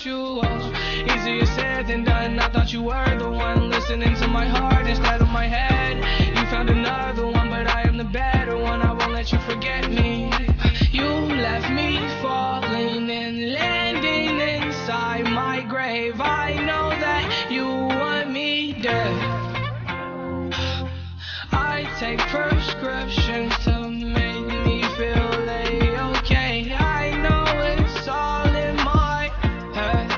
you. Easier said than done. I thought you were the one listening to my heart instead of my head. You found another one, but I am the better one. I won't let you forget me. You left me falling and landing inside my grave. I know that you want me dead. I take prescriptions to make me feel okay. I know it's all in my head.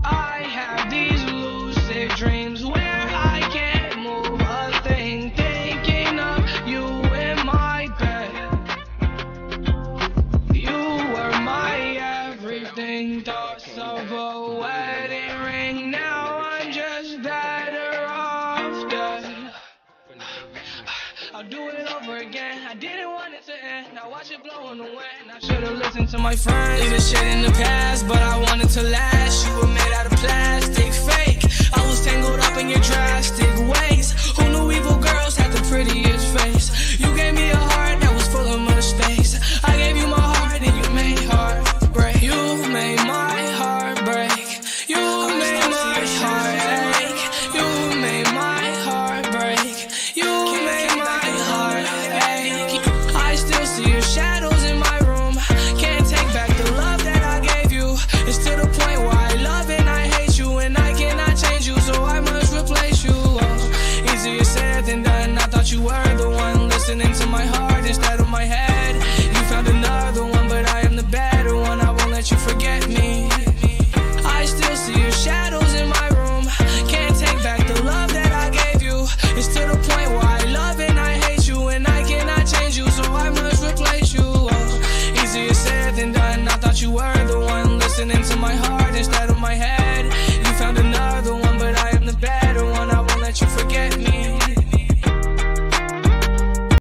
I have these lucid dreams where I can't move a thing, thinking of you in my bed. You were my everything, thoughts of a wedding ring. Now I'm just better off dead. I'll do it over again. I didn't want it to end. Now watch it blow in the wind. I should've listened to my friends. Leave this shit in the past, but I wanted to last. You were made out of plastic.